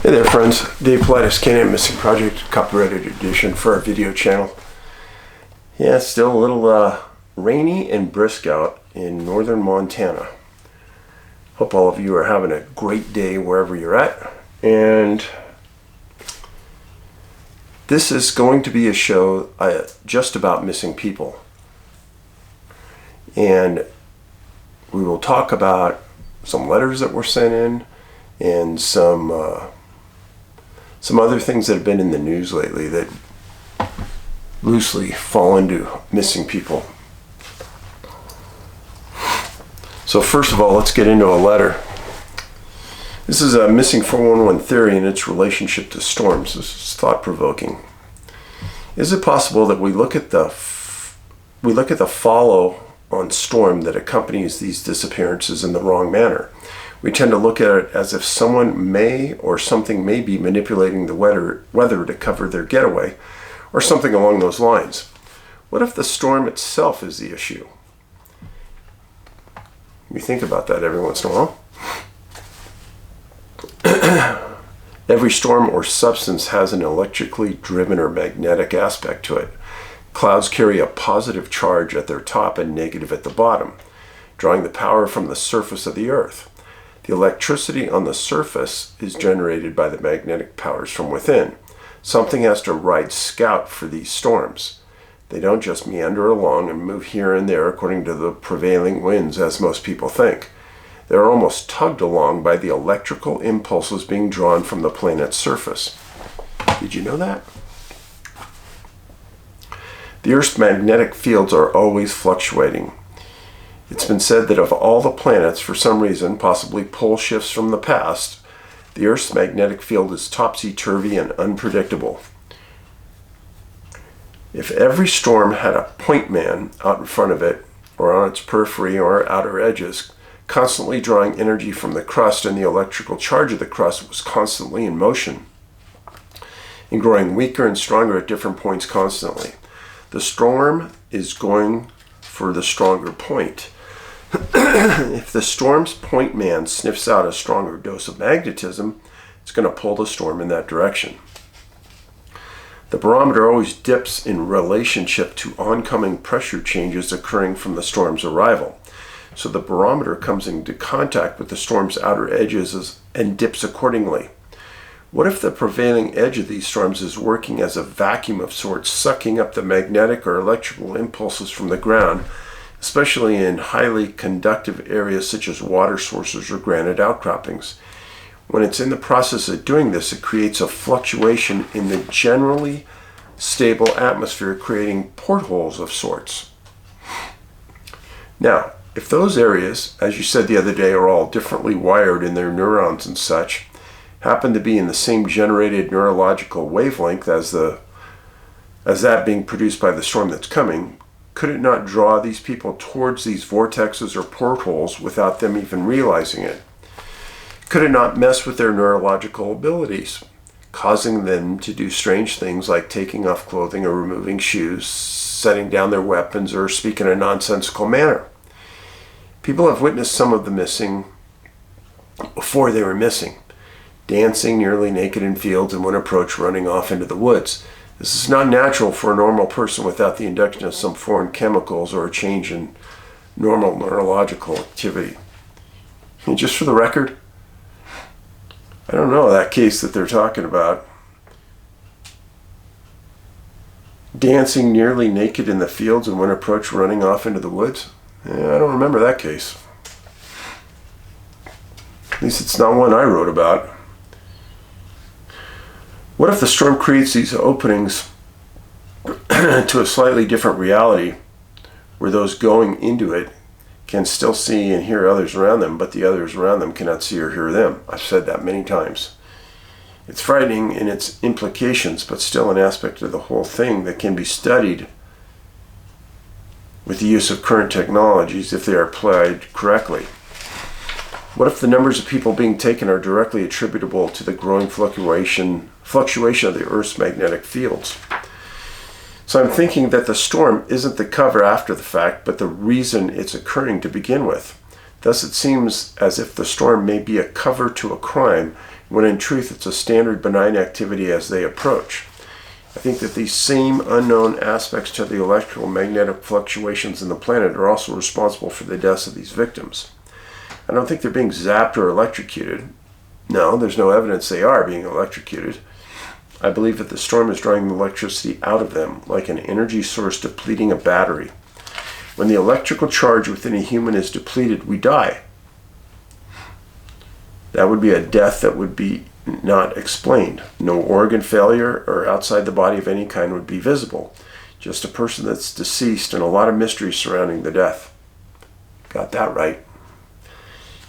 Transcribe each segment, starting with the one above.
Hey there friends, Dave Paulides, Canton Missing Project, copyrighted edition for our video channel. Yeah, it's still a little rainy and brisk out in northern Montana. Hope all of you are having a great day wherever you're at. And this is going to be a show just about missing people. And we will talk about some letters that were sent in and some other things that have been in the news lately that loosely fall into missing people. So first of all, let's get into a letter. This is a missing 411 theory and its relationship to storms. This is thought-provoking. Is it possible that we look at the follow-on storm that accompanies these disappearances in the wrong manner? We tend to look at it as if someone may or something may be manipulating the weather to cover their getaway, or something along those lines. What if the storm itself is the issue? We think about that every once in a while. Every storm or substance has an electrically driven or magnetic aspect to it. Clouds carry a positive charge at their top and negative at the bottom, drawing the power from the surface of the earth. The electricity on the surface is generated by the magnetic powers from within. Something has to ride scout for these storms. They don't just meander along and move here and there according to the prevailing winds, as most people think. They're almost tugged along by the electrical impulses being drawn from the planet's surface. Did you know that? The Earth's magnetic fields are always fluctuating. It's been said that of all the planets, for some reason, possibly pole shifts from the past, the Earth's magnetic field is topsy-turvy and unpredictable. If every storm had a point man out in front of it, or on its periphery or outer edges, constantly drawing energy from the crust, and the electrical charge of the crust was constantly in motion and growing weaker and stronger at different points constantly, the storm is going for the stronger point. If the storm's point man sniffs out a stronger dose of magnetism, it's going to pull the storm in that direction. The barometer always dips in relationship to oncoming pressure changes occurring from the storm's arrival. So the barometer comes into contact with the storm's outer edges and dips accordingly. What if the prevailing edge of these storms is working as a vacuum of sorts, sucking up the magnetic or electrical impulses from the ground, especially in highly conductive areas such as water sources or granite outcroppings? When it's in the process of doing this, it creates a fluctuation in the generally stable atmosphere, creating portholes of sorts. Now, if those areas, as you said the other day, are all differently wired in their neurons and such, happen to be in the same generated neurological wavelength as that being produced by the storm that's coming, could it not draw these people towards these vortexes or portholes without them even realizing it? Could it not mess with their neurological abilities, causing them to do strange things like taking off clothing or removing shoes, setting down their weapons, or speak in a nonsensical manner? People have witnessed some of the missing before they were missing, dancing nearly naked in fields and when approached running off into the woods. This is not natural for a normal person without the induction of some foreign chemicals or a change in normal neurological activity. And just for the record, I don't know that case that they're talking about. Dancing nearly naked in the fields and when approached running off into the woods? I don't remember that case. At least it's not one I wrote about. What if the storm creates these openings to a slightly different reality where those going into it can still see and hear others around them, but the others around them cannot see or hear them? I've said that many times. It's frightening in its implications, but still an aspect of the whole thing that can be studied with the use of current technologies if they are applied correctly. What if the numbers of people being taken are directly attributable to the growing fluctuation of the Earth's magnetic fields? So I'm thinking that the storm isn't the cover after the fact, but the reason it's occurring to begin with. Thus it seems as if the storm may be a cover to a crime, when in truth it's a standard benign activity as they approach. I think that these same unknown aspects to the electrical magnetic fluctuations in the planet are also responsible for the deaths of these victims. I don't think they're being zapped or electrocuted. No, there's no evidence they are being electrocuted. I believe that the storm is drawing the electricity out of them, like an energy source depleting a battery. When the electrical charge within a human is depleted, we die. That would be a death that would be not explained. No organ failure or outside the body of any kind would be visible. Just a person that's deceased and a lot of mystery surrounding the death. Got that right.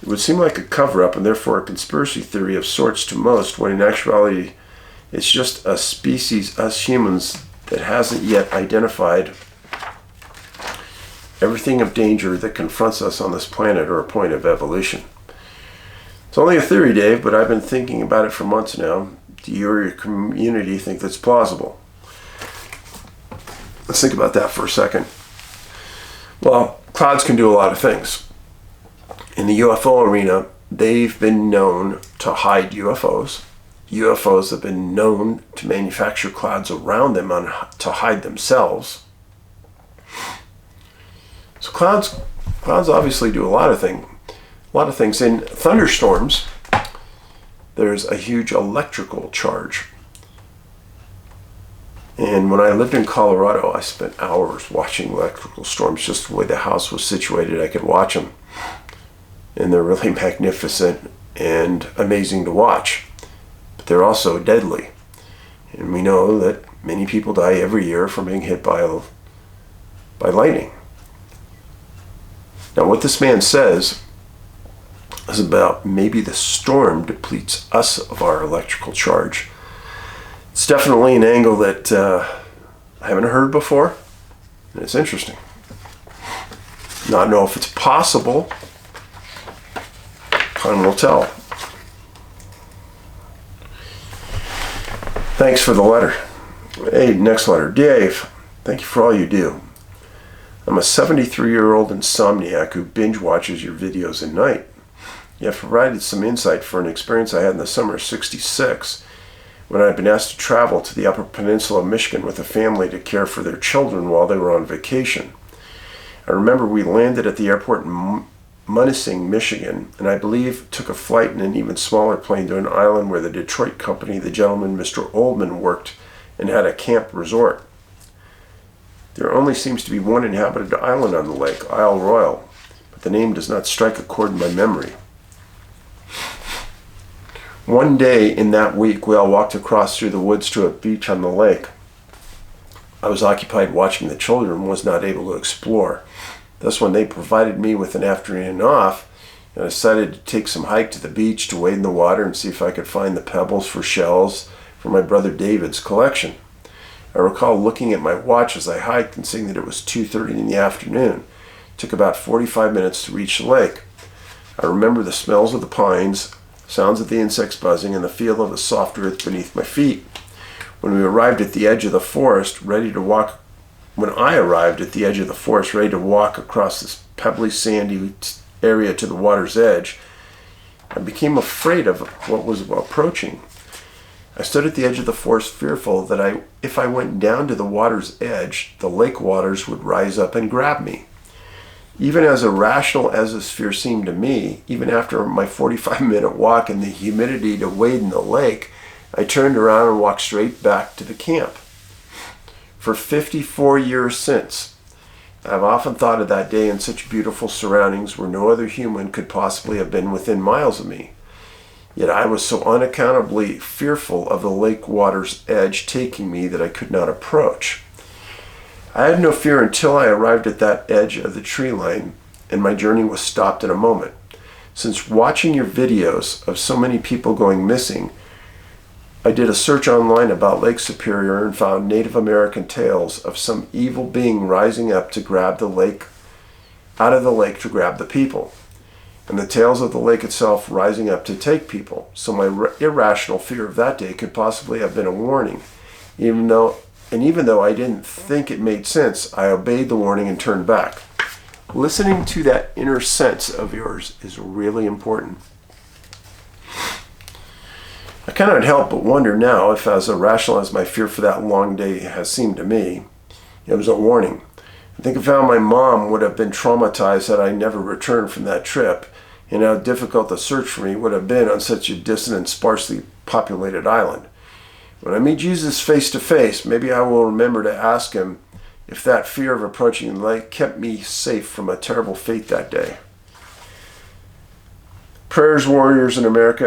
It would seem like a cover-up and therefore a conspiracy theory of sorts to most, when in actuality it's just a species, us humans, that hasn't yet identified everything of danger that confronts us on this planet or a point of evolution. It's only a theory, Dave, but I've been thinking about it for months now. Do you or your community think that's plausible? Let's think about that for a second. Well, clouds can do a lot of things. In the UFO arena, they've been known to hide UFOs. UFOs have been known to manufacture clouds around them to hide themselves. So clouds obviously do a lot of things. In thunderstorms, there's a huge electrical charge. And when I lived in Colorado, I spent hours watching electrical storms. Just the way the house was situated, I could watch them. And they're really magnificent and amazing to watch. But they're also deadly. And we know that many people die every year from being hit by lightning. Now, what this man says is about maybe the storm depletes us of our electrical charge. It's definitely an angle that I haven't heard before, and it's interesting. Not know if it's possible. Time will tell. Thanks for the letter. Hey, next letter. Dave, thank you for all you do. I'm a 73-year-old insomniac who binge watches your videos at night. You have provided some insight for an experience I had in the summer of '66 when I had been asked to travel to the Upper Peninsula of Michigan with a family to care for their children while they were on vacation. I remember we landed at the airport in Munising, Michigan, and I believe took a flight in an even smaller plane to an island where the Detroit company, the gentleman Mr. Oldman, worked and had a camp resort. There only seems to be one inhabited island on the lake, Isle Royal, but the name does not strike a chord in my memory. One day in that week, we all walked across through the woods to a beach on the lake. I was occupied watching the children and was not able to explore. Thus, when they provided me with an afternoon off, I decided to take some hike to the beach to wade in the water and see if I could find the pebbles for shells for my brother David's collection. I recall looking at my watch as I hiked and seeing that it was 2:30 in the afternoon. It took about 45 minutes to reach the lake. I remember the smells of the pines, sounds of the insects buzzing, and the feel of the soft earth beneath my feet. When I arrived at the edge of the forest, ready to walk across this pebbly, sandy area to the water's edge, I became afraid of what was approaching. I stood at the edge of the forest, fearful that if I went down to the water's edge, the lake waters would rise up and grab me. Even as irrational as this fear seemed to me, even after my 45-minute walk in the humidity to wade in the lake, I turned around and walked straight back to the camp. For 54 years since, I've often thought of that day in such beautiful surroundings where no other human could possibly have been within miles of me. Yet I was so unaccountably fearful of the lake water's edge taking me that I could not approach. I had no fear until I arrived at that edge of the tree line, and my journey was stopped in a moment. Since watching your videos of so many people going missing, I did a search online about Lake Superior and found Native American tales of some evil being rising up to grab the lake, out of the lake to grab the people, and the tales of the lake itself rising up to take people. So my irrational fear of that day could possibly have been a warning, even though I didn't think it made sense, I obeyed the warning and turned back. listening to that inner sense of yours is really important. I cannot help but wonder now if, as irrational as my fear for that long day has seemed to me, it was a warning. I think of how my mom would have been traumatized had I never returned from that trip, and how difficult the search for me would have been on such a distant and sparsely populated island. When I meet Jesus face to face, maybe I will remember to ask him if that fear of approaching the light kept me safe from a terrible fate that day. Prayers warriors in America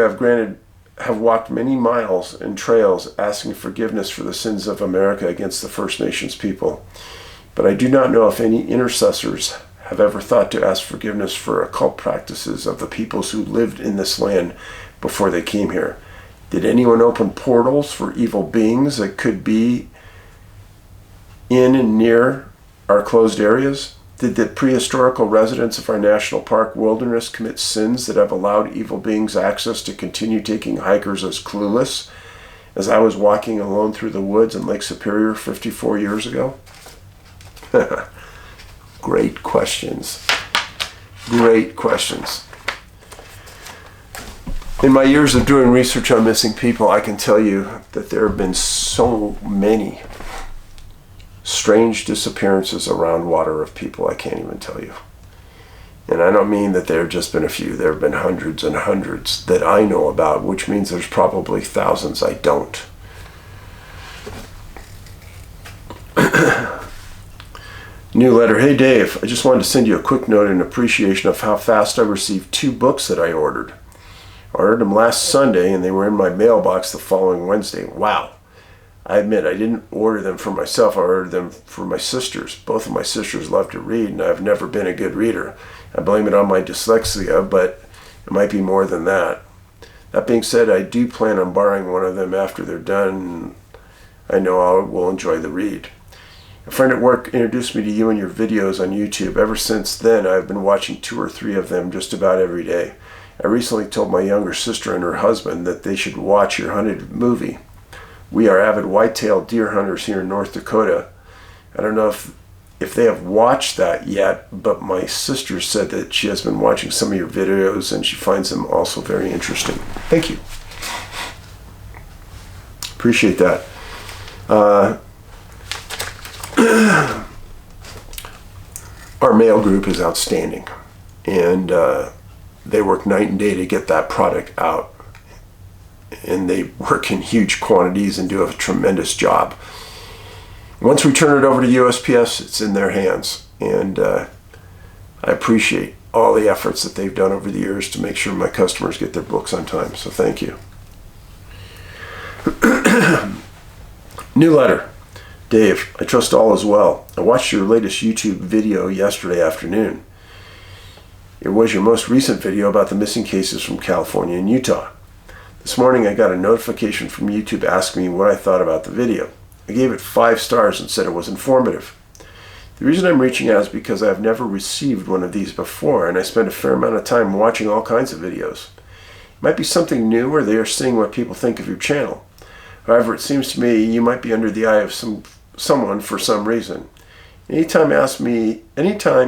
have walked many miles and trails asking forgiveness for the sins of America against the First Nations people. But I do not know if any intercessors have ever thought to ask forgiveness for occult practices of the peoples who lived in this land before they came here. Did anyone open portals for evil beings that could be in and near our closed areas? Did the prehistorical residents of our national park wilderness commit sins that have allowed evil beings access to continue taking hikers as clueless as I was walking alone through the woods in Lake Superior 54 years ago? Great questions. Great questions. In my years of doing research on missing people, I can tell you that there have been so many strange disappearances around water of people I can't even tell you. And I don't mean that there have just been a few. There have been hundreds and hundreds that I know about, which means there's probably thousands I don't. New letter. Hey Dave, I just wanted to send you a quick note in appreciation of how fast I received 2 books that I ordered. I ordered them last Sunday and they were in my mailbox the following Wednesday. Wow. I admit I didn't order them for myself. I ordered them for my sisters. Both of my sisters love to read and I've never been a good reader. I blame it on my dyslexia, but it might be more than that. That being said, I do plan on borrowing one of them after they're done. I know I will enjoy the read. A friend at work introduced me to you and your videos on YouTube. Ever since then, I've been watching 2 or 3 of them just about every day. I recently told my younger sister and her husband that they should watch your hunted movie. We are avid white-tailed deer hunters here in North Dakota. I don't know if they have watched that yet, but my sister said that she has been watching some of your videos and she finds them also very interesting. Thank you. Appreciate that. Our mail group is outstanding, and they work night and day to get that product out, and they work in huge quantities and do a tremendous job. Once we turn it over to USPS, it's in their hands, and I appreciate all the efforts that they've done over the years to make sure my customers get their books on time, so thank you. New letter. Dave, I trust all is well. I watched your latest YouTube video yesterday afternoon. It was your most recent video about the missing cases from California and Utah. This morning I got a notification from YouTube asking me what I thought about the video. I gave it 5 stars and said it was informative. The reason I'm reaching out is because I've never received one of these before, and I spend a fair amount of time watching all kinds of videos. It might be something new, or they are seeing what people think of your channel. However, it seems to me you might be under the eye of someone for some reason. Anytime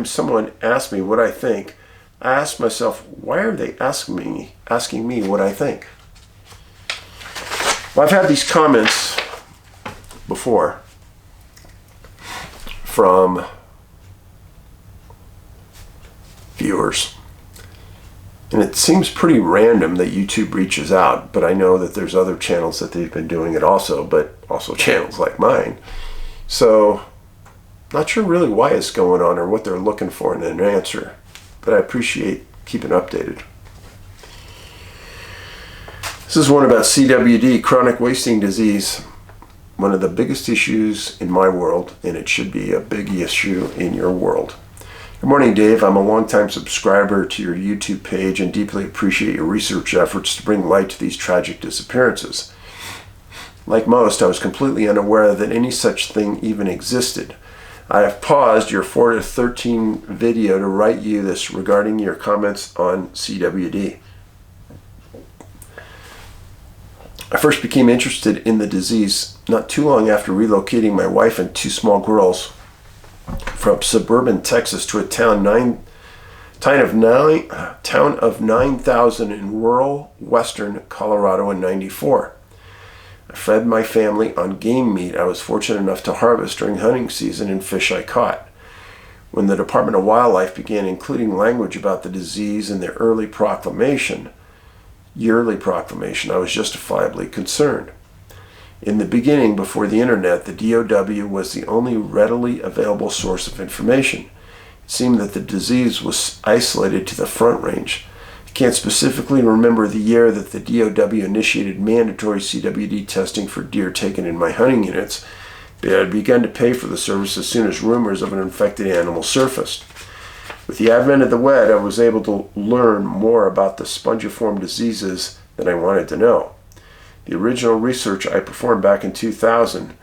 someone asks me what I think, I ask myself, why are they asking me what I think? Well, I've had these comments before from viewers. And it seems pretty random that YouTube reaches out, but I know that there's other channels that they've been doing it also, but also channels like mine. So, not sure really why it's going on or what they're looking for in an answer, but I appreciate keeping updated. This is one about CWD, chronic wasting disease. One of the biggest issues in my world, and it should be a big issue in your world. Good morning, Dave. I'm a longtime subscriber to your YouTube page and deeply appreciate your research efforts to bring light to these tragic disappearances. Like most, I was completely unaware that any such thing even existed. I have paused your 4 to 13 video to write you this regarding your comments on CWD. I first became interested in the disease not too long after relocating my wife and 2 small girls from suburban Texas to a town of 9,000 in rural western Colorado in '94. I fed my family on game meat I was fortunate enough to harvest during hunting season and fish I caught. When the Department of Wildlife began including language about the disease in their yearly proclamation, I was justifiably concerned. In the beginning, before the internet, the DOW was the only readily available source of information. It seemed that the disease was isolated to the Front Range. I can't specifically remember the year that the DOW initiated mandatory CWD testing for deer taken in my hunting units, but I had begun to pay for the service as soon as rumors of an infected animal surfaced. With the advent of the web, I was able to learn more about the spongiform diseases than I wanted to know. The original research I performed back in 2000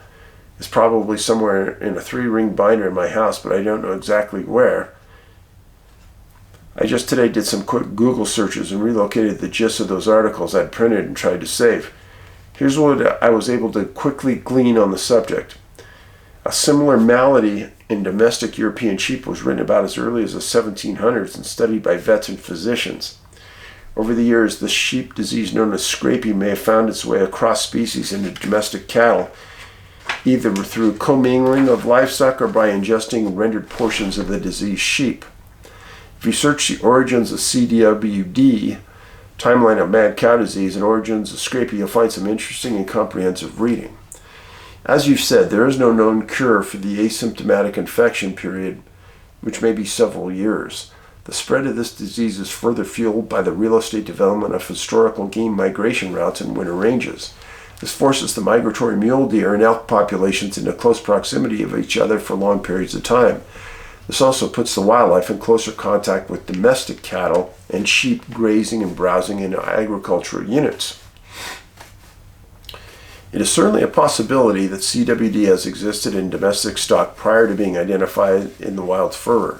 is probably somewhere in a 3-ring binder in my house, but I don't know exactly where. I just today did some quick Google searches and relocated the gist of those articles I'd printed and tried to save. Here's what I was able to quickly glean on the subject. A similar malady in domestic European sheep was written about as early as the 1700s and studied by vets and physicians. Over the years, the sheep disease known as scrapie may have found its way across species into domestic cattle, either through commingling of livestock or by ingesting rendered portions of the diseased sheep. If you search the origins of CWD, timeline of mad cow disease, and origins of scrapie, you'll find some interesting and comprehensive reading. As you've said, there is no known cure for the asymptomatic infection period, which may be several years. The spread of this disease is further fueled by the real estate development of historical game migration routes in winter ranges. This forces the migratory mule deer and elk populations into close proximity of each other for long periods of time. This also puts the wildlife in closer contact with domestic cattle and sheep grazing and browsing in agricultural units. It is certainly a possibility that CWD has existed in domestic stock prior to being identified in the wild furrow.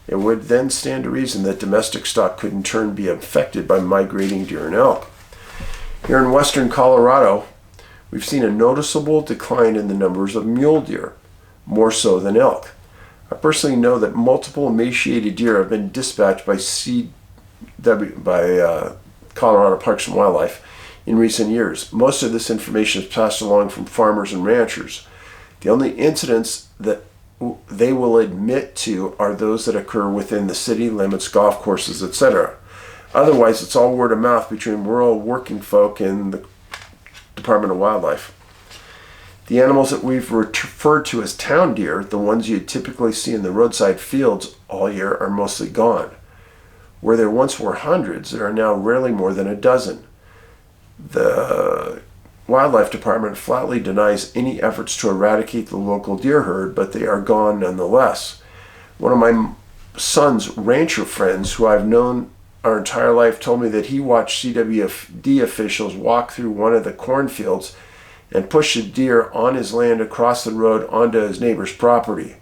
It would then stand to reason that domestic stock could in turn be affected by migrating deer and elk. Here in western Colorado, we've seen a noticeable decline in the numbers of mule deer, more so than elk. I personally know that multiple emaciated deer have been dispatched by Colorado Parks and Wildlife in recent years. Most of this information is passed along from farmers and ranchers. The only incidents that they will admit to are those that occur within the city limits, golf courses, etc. Otherwise, it's all word of mouth between rural working folk and the Department of Wildlife. The animals that we've referred to as town deer, the ones you'd typically see in the roadside fields all year, are mostly gone. Where there once were hundreds, there are now rarely more than a dozen. The Wildlife Department flatly denies any efforts to eradicate the local deer herd, but they are gone nonetheless. One of my son's rancher friends, who I've known our entire life, told me that he watched CWD officials walk through one of the cornfields and push a deer on his land across the road onto his neighbor's property.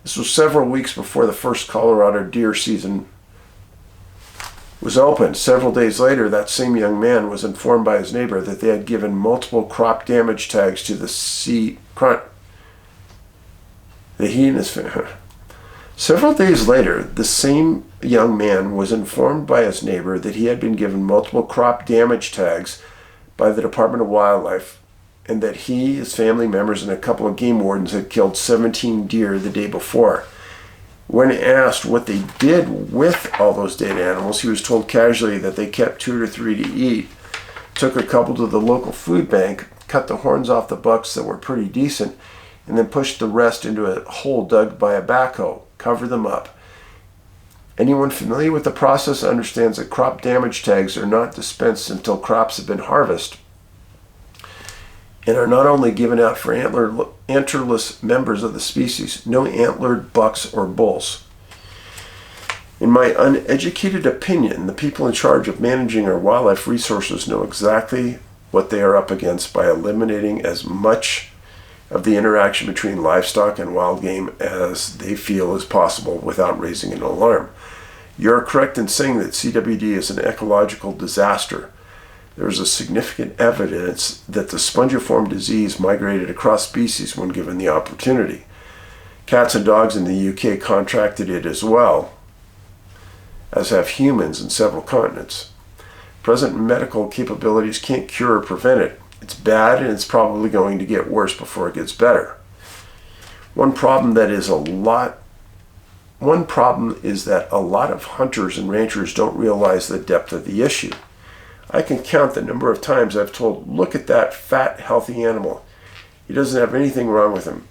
This was several weeks before the first Colorado deer season was opened. Several days later, that same young man was informed by his neighbor that they had given multiple crop damage tags to Several days later, the same young man was informed by his neighbor that he had been given multiple crop damage tags by the Department of Wildlife, and that he, his family members, and a couple of game wardens had killed 17 deer the day before. When asked what they did with all those dead animals, he was told casually that they kept 2 or 3 to eat, took a couple to the local food bank, cut the horns off the bucks that were pretty decent, and then pushed the rest into a hole dug by a backhoe, covered them up. Anyone familiar with the process understands that crop damage tags are not dispensed until crops have been harvested, and are not only given out for antlerless members of the species, no antlered bucks or bulls. In my uneducated opinion, the people in charge of managing our wildlife resources know exactly what they are up against by eliminating as much of the interaction between livestock and wild game as they feel is possible without raising an alarm. You're correct in saying that CWD is an ecological disaster. There is a significant evidence that the spongiform disease migrated across species when given the opportunity. Cats and dogs in the UK contracted it as well, as have humans in several continents. Present medical capabilities can't cure or prevent it. It's bad, and it's probably going to get worse before it gets better. One problem is that a lot of hunters and ranchers don't realize the depth of the issue. I can count the number of times I've told, look at that fat, healthy animal. He doesn't have anything wrong with him.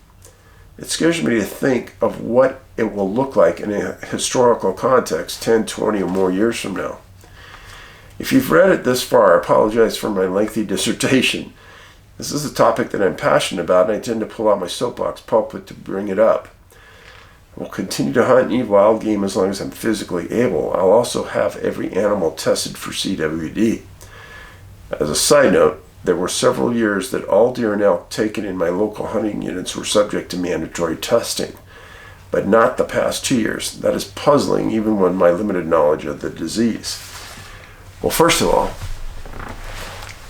It scares me to think of what it will look like in a historical context 10, 20, or more years from now. If you've read it this far, I apologize for my lengthy dissertation. This is a topic that I'm passionate about, and I tend to pull out my soapbox pulpit to bring it up. I will continue to hunt and eat wild game as long as I'm physically able. I'll also have every animal tested for CWD. As a side note, there were several years that all deer and elk taken in my local hunting units were subject to mandatory testing, but not the past 2 years. That is puzzling, even with my limited knowledge of the disease. Well, first of all,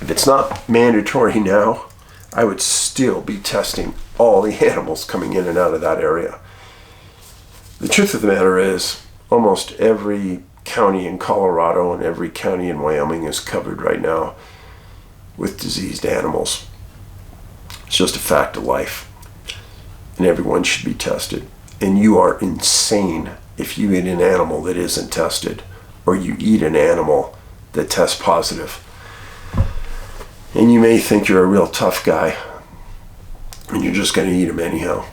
if it's not mandatory now, I would still be testing all the animals coming in and out of that area. The truth of the matter is, almost every county in Colorado and every county in Wyoming is covered right now with diseased animals. It's just a fact of life. And everyone should be tested. And you are insane if you eat an animal that isn't tested, or you eat an animal that tests positive. And you may think you're a real tough guy, and you're just going to eat them anyhow.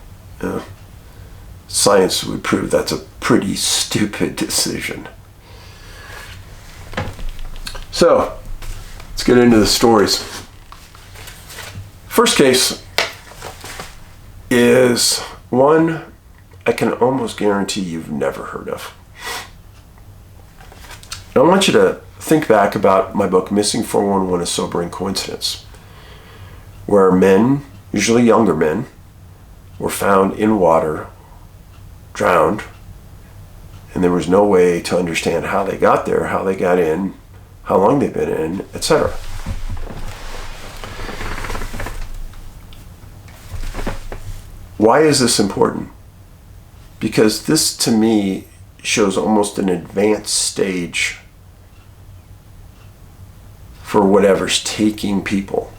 Science would prove that's a pretty stupid decision. So, let's get into the stories. First case is one I can almost guarantee you've never heard of. I want you to think back about my book, Missing 411, A Sobering Coincidence, where men, usually younger men, were found in water, drowned, and there was no way to understand how they got there, how they got in, how long they've been in, etc. Why is this important? Because this, to me, shows almost an advanced stage for whatever's taking people.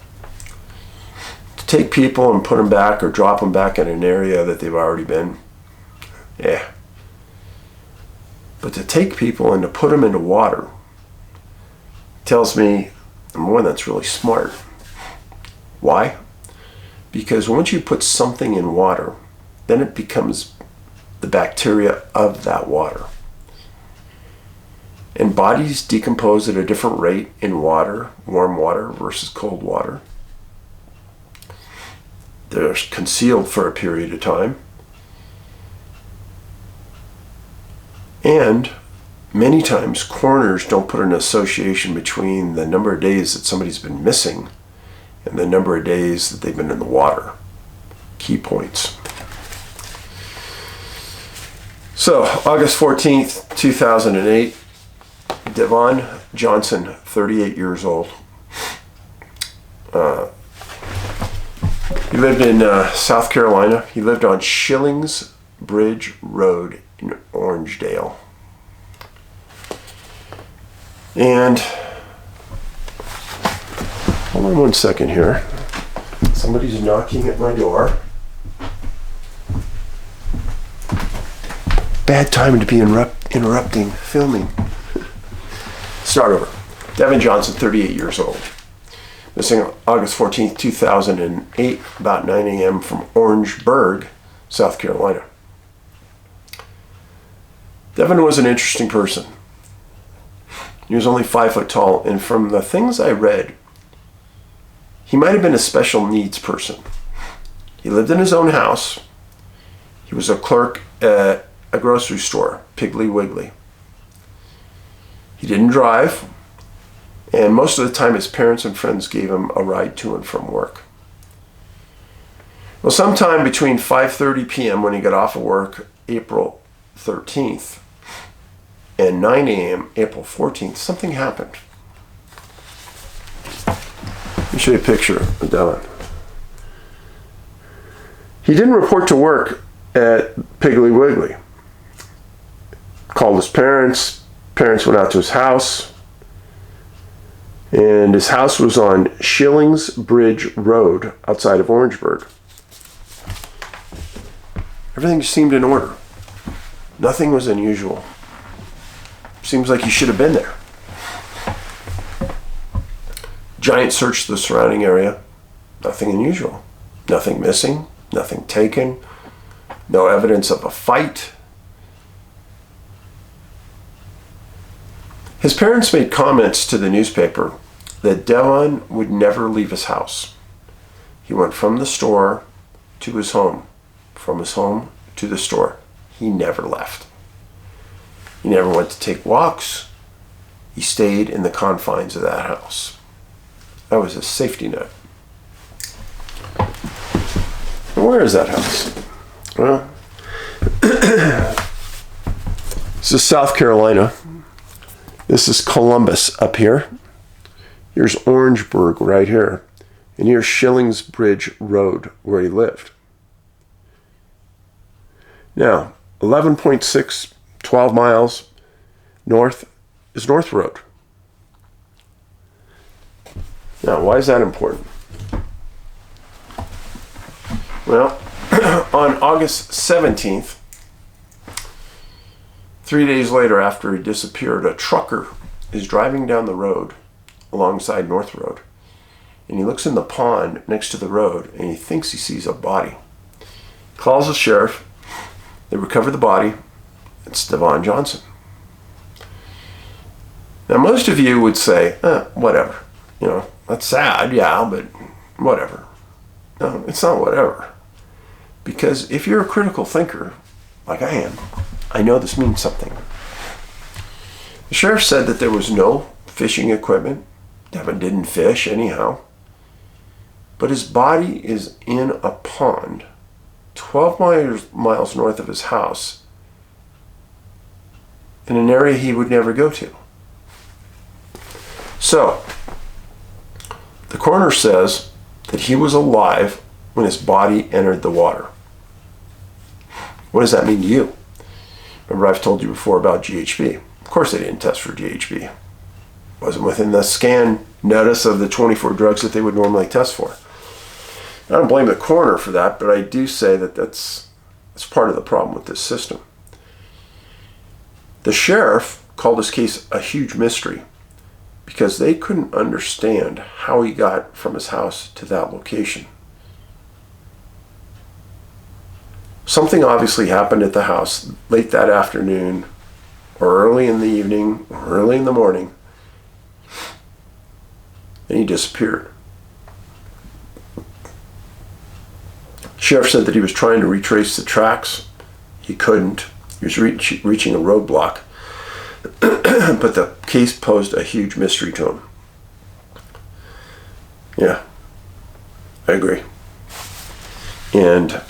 To take people and put them back or drop them back in an area that they've already been, yeah. But to take people and to put them into water tells me, number one, that's really smart. Why? Because once you put something in water, then it becomes the bacteria of that water. And bodies decompose at a different rate in water, warm water versus cold water. They're concealed for a period of time. And many times coroners don't put an association between the number of days that somebody's been missing and the number of days that they've been in the water. Key points. So, August 14th, 2008, Devan Johnson, 38 years old. He lived in South Carolina. He lived on Shillings Bridge Road in Orangedale. And, hold on one second here. Somebody's knocking at my door. Bad time to be interrupting filming. Start over. Devan Johnson, 38 years old. Missing August 14th, 2008, about 9 a.m. from Orangeburg, South Carolina. Devan was an interesting person. He was only 5 foot tall, and from the things I read, he might have been a special needs person. He lived in his own house. He was a clerk at a grocery store, Piggly Wiggly. He didn't drive, and most of the time his parents and friends gave him a ride to and from work. Well, sometime between 5:30 p.m. when he got off of work, April 13th, and 9 a.m., April 14th, something happened. Let me show you a picture of Devan. He didn't report to work at Piggly Wiggly. Called his parents. Parents went out to his house. And his house was on Schillings Bridge Road outside of Orangeburg. Everything seemed in order. Nothing was unusual. Seems like he should have been there. Giant searched the surrounding area. Nothing unusual. Nothing missing. Nothing taken. No evidence of a fight. His parents made comments to the newspaper that Devan would never leave his house. He went from the store to his home, from his home to the store. He never left. He never went to take walks. He stayed in the confines of that house. That was his safety net. Where is that house? Well, this is South Carolina. This is Columbus up here. Here's Orangeburg right here. And here's Schillings Bridge Road where he lived. Now, 11.6, 12 miles north is North Road. Now, why is that important? Well, on August 17th, 3 days later after he disappeared, a trucker is driving down the road alongside North Road. And he looks in the pond next to the road and he thinks he sees a body. Calls the sheriff. They recover the body. It's Devan Johnson. Now, most of you would say, whatever. You know, that's sad, yeah, but whatever. No, it's not whatever. Because if you're a critical thinker, like I am, I know this means something. The sheriff said that there was no fishing equipment. Devan didn't fish anyhow. But his body is in a pond 12 miles north of his house in an area he would never go to. So, the coroner says that he was alive when his body entered the water. What does that mean to you? Remember, I've told you before about GHB. Of course they didn't test for GHB. Wasn't within the scan notice of the 24 drugs that they would normally test for. I don't blame the coroner for that, but I do say that that's part of the problem with this system. The sheriff called this case a huge mystery because they couldn't understand how he got from his house to that location. Something obviously happened at the house late that afternoon or early in the evening or early in the morning, and he disappeared. Sheriff said that he was trying to retrace the tracks. He couldn't. He was reaching a roadblock. But the case posed a huge mystery to him. Yeah, I agree. And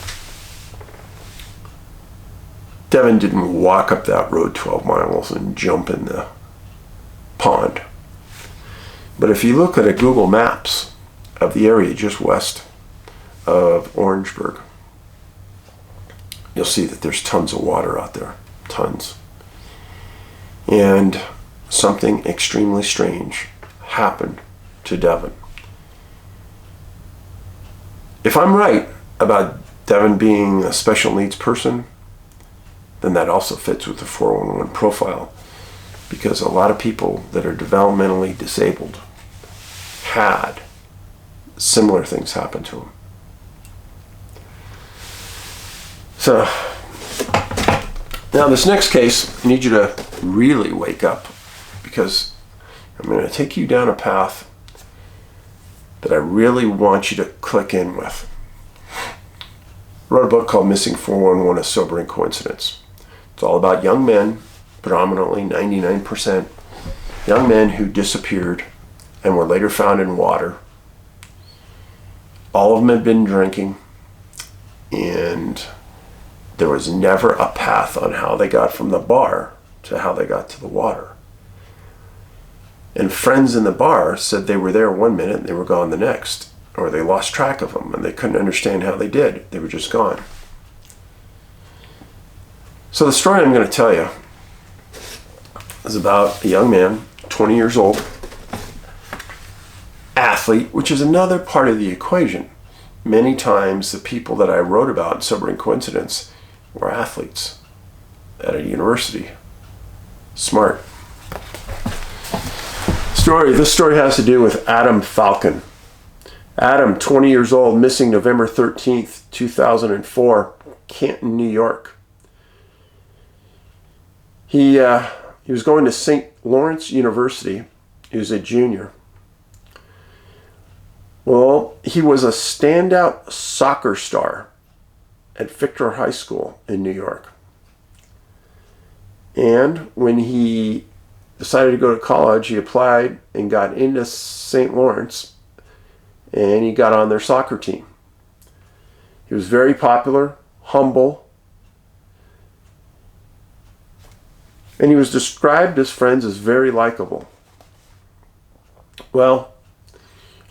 Devan didn't walk up that road 12 miles and jump in the pond. But if you look at a Google Maps of the area just west of Orangeburg, you'll see that there's tons of water out there. Tons. And something extremely strange happened to Devan. If I'm right about Devan being a special needs person, then that also fits with the 411 profile, because a lot of people that are developmentally disabled had similar things happen to them. So, now this next case, I need you to really wake up, because I'm going to take you down a path that I really want you to click in with. I wrote a book called Missing 411, A Sobering Coincidence. It's all about young men, predominantly 99%, young men who disappeared and were later found in water. All of them had been drinking, and there was never a path on how they got from the bar to how they got to the water. And friends in the bar said they were there one minute and they were gone the next, or they lost track of them and they couldn't understand how they did. They were just gone. So the story I'm going to tell you is about a young man, 20 years old, athlete, which is another part of the equation. Many times the people that I wrote about in Sobering Coincidence were athletes at a university. Smart. This story has to do with Adam Falcon. Adam, 20 years old, missing November 13th, 2004, Canton, New York. He was going to St. Lawrence University. He was a junior. Well, he was a standout soccer star at Victor High School in New York. And when he decided to go to college, he applied and got into St. Lawrence, and he got on their soccer team. He was very popular, humble, and he was described as friends as very likable. Well,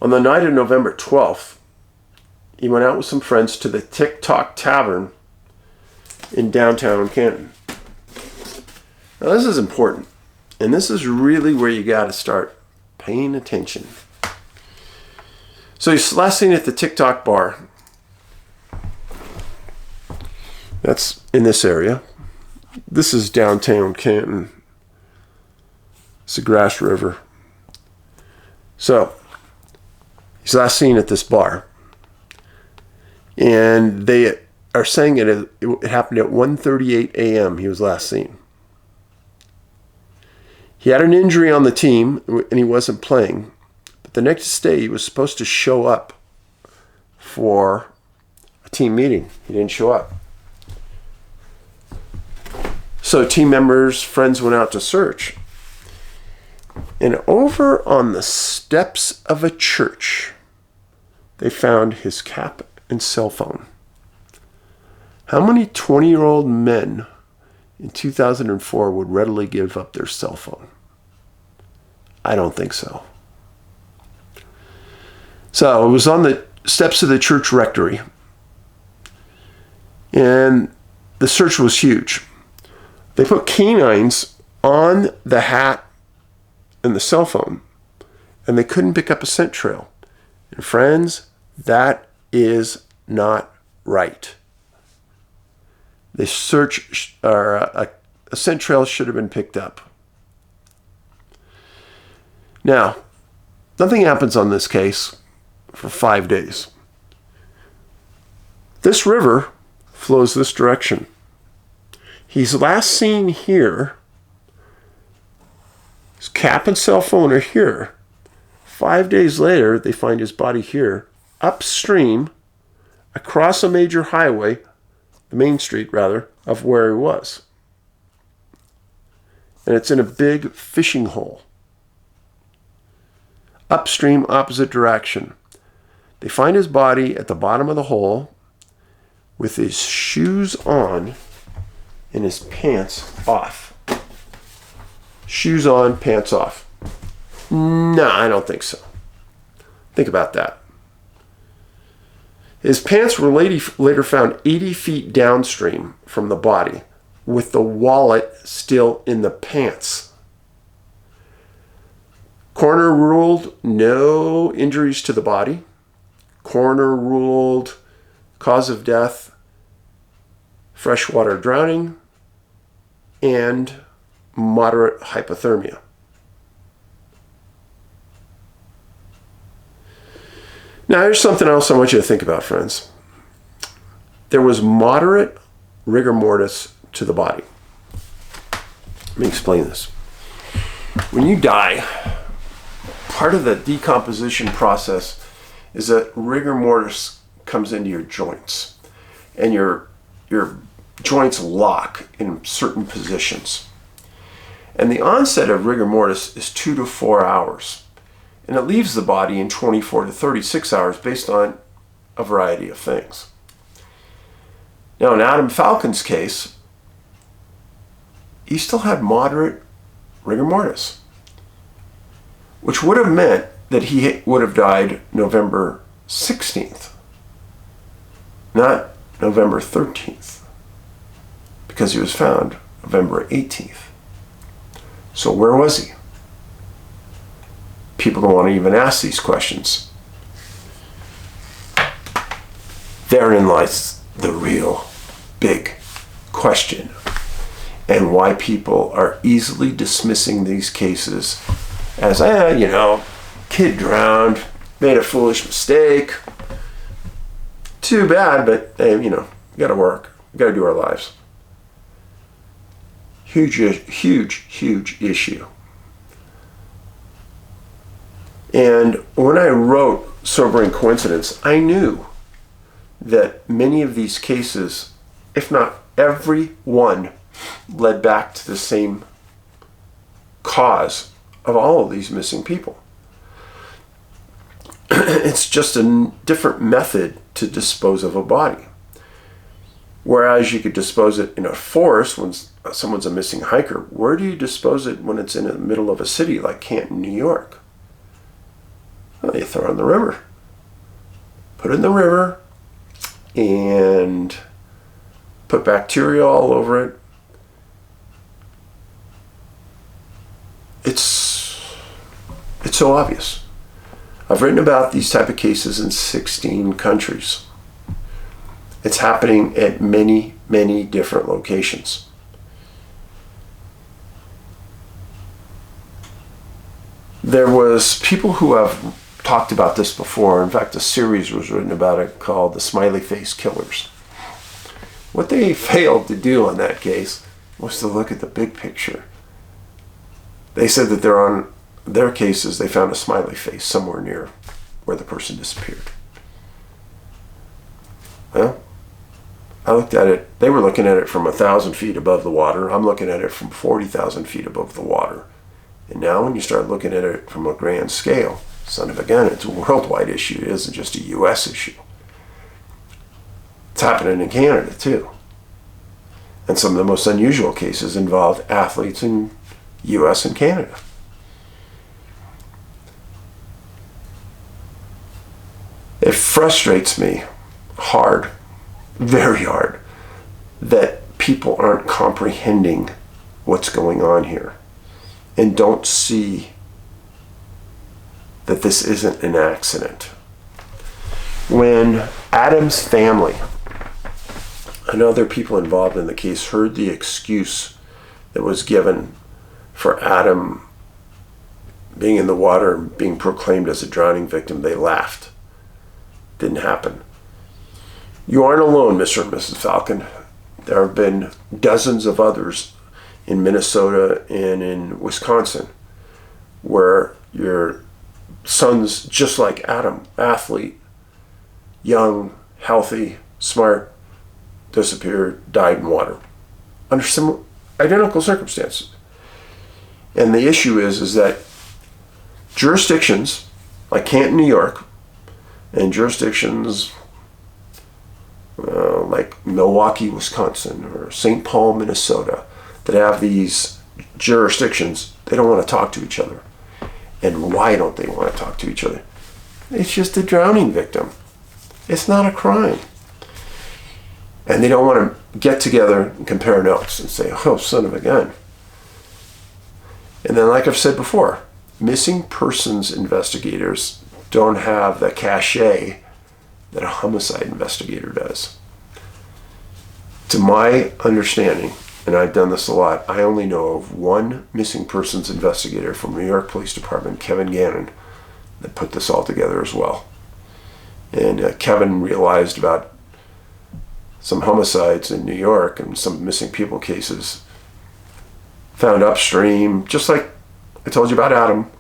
on the night of November 12th, he went out with some friends to the TikTok Tavern in downtown Canton. Now this is important, and this is really where you got to start paying attention. So he's last seen at the TikTok bar. That's in this area. This is downtown Canton. It's the Grass River. So he's last seen at this bar. And they are saying it happened at 1:38 a.m. he was last seen. He had an injury on the team and he wasn't playing. But the next day he was supposed to show up for a team meeting. He didn't show up. So team members, friends went out to search. And over on the steps of a church, they found his cap and cell phone. How many 20-year-old men in 2004 would readily give up their cell phone? I don't think so. So it was on the steps of the church rectory. And the search was huge. They put canines on the hat and the cell phone, and they couldn't pick up a scent trail. And friends, that is not right. The search, or a scent trail should have been picked up. Now, nothing happens on this case for 5 days. This river flows this direction. He's last seen here. His cap and cell phone are here. 5 days later, they find his body here, upstream, across a major highway, the main street rather, of where he was. And it's in a big fishing hole. Upstream, opposite direction. They find his body at the bottom of the hole with his shoes on and his pants off. Shoes on, pants off. No, I don't think so. Think about that. His pants were later found 80 feet downstream from the body, with the wallet still in the pants. Coroner ruled no injuries to the body. Coroner ruled cause of death, freshwater drowning, and moderate hypothermia. Now, here's something else I want you to think about, friends. There was moderate rigor mortis to the body. Let me explain this. When you die, part of the decomposition process is that rigor mortis comes into your joints, and your joints lock in certain positions. And the onset of rigor mortis is 2 to 4 hours. And it leaves the body in 24 to 36 hours based on a variety of things. Now, in Adam Falcon's case, he still had moderate rigor mortis, which would have meant that he would have died November 16th, not November 13th. because he was found November 18th. So where was he? People don't want to even ask these questions. Therein lies the real big question, and why people are easily dismissing these cases as, kid drowned, made a foolish mistake. Too bad, but we gotta work. We gotta do our lives. Huge issue. And when I wrote Sobering Coincidence, I knew that many of these cases, if not every one, led back to the same cause of all of these missing people. It's just a different method to dispose of a body. Whereas you could dispose it in a forest when someone's a missing hiker, where do you dispose it when it's in the middle of a city like Canton, New York? Well, you throw it in the river. Put it in the river and put bacteria all over it. It's so obvious. I've written about these type of cases in 16 countries. It's happening at many, many different locations. There was people who have talked about this before. In fact, a series was written about it called The Smiley Face Killers. What they failed to do in that case was to look at the big picture. They said that on their cases, they found a smiley face somewhere near where the person disappeared. Well, I looked at it. They were looking at it from 1,000 feet above the water. I'm looking at it from 40,000 feet above the water. And now when you start looking at it from a grand scale, son of a gun, it's a worldwide issue. It isn't just a U.S. issue. It's happening in Canada too. And some of the most unusual cases involved athletes in U.S. and Canada. It frustrates me hard, very hard, that people aren't comprehending what's going on here and don't see that this isn't an accident. When Adam's family and other people involved in the case heard the excuse that was given for Adam being in the water and being proclaimed as a drowning victim, they laughed. Didn't happen. You aren't alone, Mr. and Mrs. Falcon. There have been dozens of others in Minnesota and in Wisconsin where your sons, just like Adam, athlete, young, healthy, smart, disappeared, died in water under some identical circumstances. And the issue is that jurisdictions like Canton, New York, and jurisdictions like Milwaukee, Wisconsin, or St. Paul, Minnesota, that have these jurisdictions, they don't want to talk to each other. And why don't they want to talk to each other? It's just a drowning victim. It's not a crime. And they don't want to get together and compare notes and say, oh, son of a gun. And then, like I've said before, missing persons investigators don't have the cachet that a homicide investigator does. To my understanding, and I've done this a lot, I only know of one missing persons investigator from New York Police Department, Kevin Gannon, that put this all together as well. And Kevin realized about some homicides in New York and some missing people cases found upstream, just like I told you about Adam,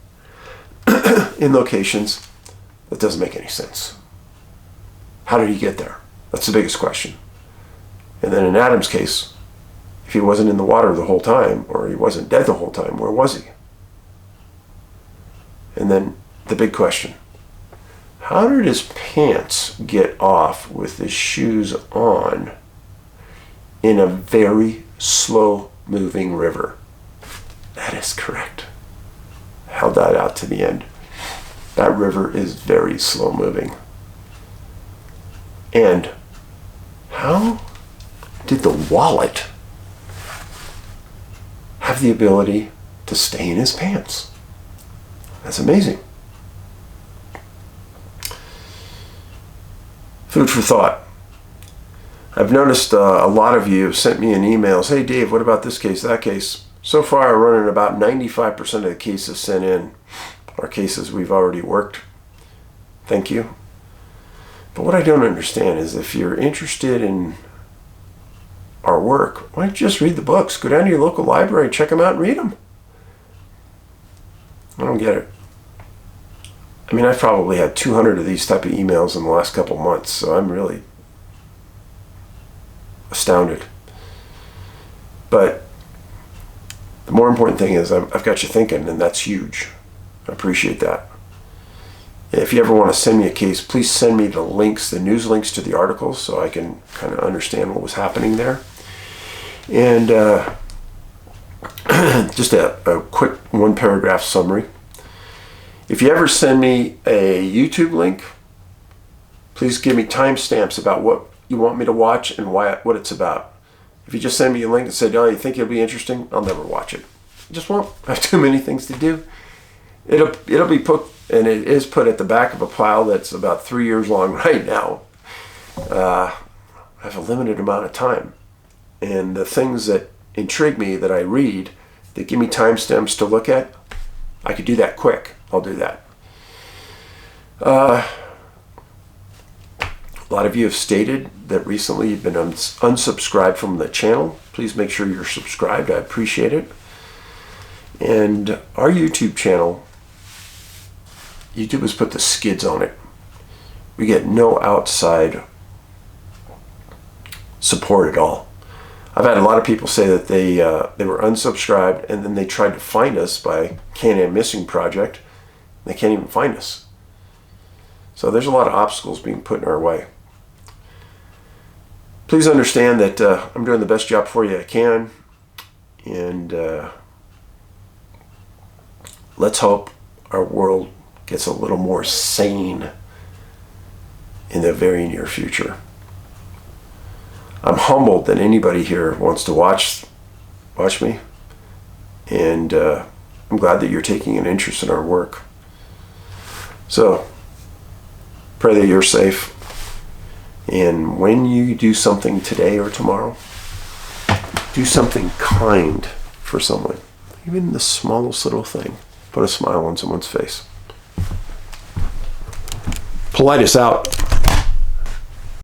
in locations that doesn't make any sense. How did he get there? That's the biggest question. And then in Adam's case, if he wasn't in the water the whole time, or he wasn't dead the whole time, where was he? And then the big question, how did his pants get off with his shoes on in a very slow-moving river? That is correct. Held that out to the end. That river is very slow-moving. And how did the wallet have the ability to stay in his pants. That's amazing. Food for thought. I've noticed a lot of you have sent me an emails. Hey Dave, what about this case, that case? So far, I'm running about 95% of the cases sent in are cases we've already worked. Thank you. But what I don't understand is if you're interested in our work, why don't you just read the books? Go down to your local library, check them out and read them. I don't get it. I mean, I've probably had 200 of these type of emails in the last couple months, so I'm really astounded. But the more important thing is I've got you thinking, and that's huge. I appreciate that. If you ever want to send me a case, please send me the links, the news links to the articles, so I can kind of understand what was happening there. And just a quick one-paragraph summary. If you ever send me a YouTube link, please give me timestamps about what you want me to watch and what it's about. If you just send me a link and say, oh, you think it'll be interesting, I'll never watch it. I just won't. I have too many things to do. It'll be put, and it is put at the back of a pile that's about 3 years long right now. I have a limited amount of time. And the things that intrigue me that I read, that give me timestamps to look at, I could do that quick. I'll do that. A lot of you have stated that recently you've been unsubscribed from the channel. Please make sure you're subscribed. I appreciate it. And our YouTube channel, YouTube has put the skids on it. We get no outside support at all. I've had a lot of people say that they were unsubscribed and then they tried to find us by Canton Missing Project. They can't even find us. So there's a lot of obstacles being put in our way. Please understand that I'm doing the best job for you I can. And let's hope our world gets a little more sane in the very near future. I'm humbled that anybody here wants to watch me. And I'm glad that you're taking an interest in our work. So, pray that you're safe. And when you do something today or tomorrow, do something kind for someone. Even the smallest little thing. Put a smile on someone's face. Paulides out.